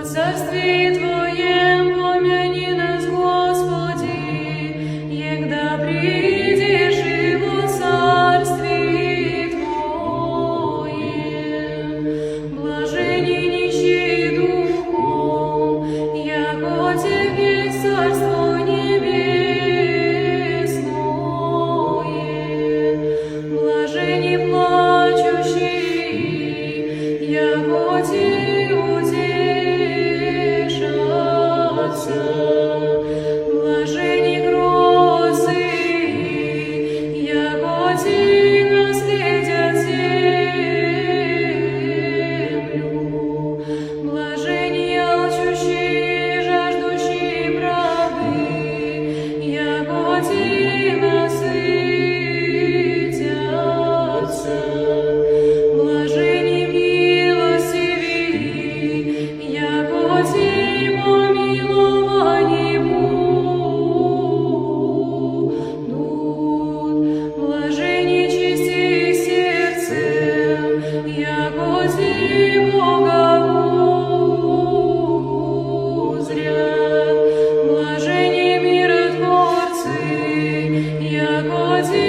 Царстві Твоєм помяни нас, Господи, егда придешь и во Царстве Твоем. Блажени нищие духом, яко Тебе Царство Небесное. Блажени плачущие, яко Тебе утешатся. Блажени грозы, яко Те наследят землю. Блажени алчущие, жаждущие правды, яко Те насытятся. Блажени милостивые, яко Те помиловани будут. Блажени чистые сердцем, яко Те Бога узрят. Блажени миротворцы, яко Те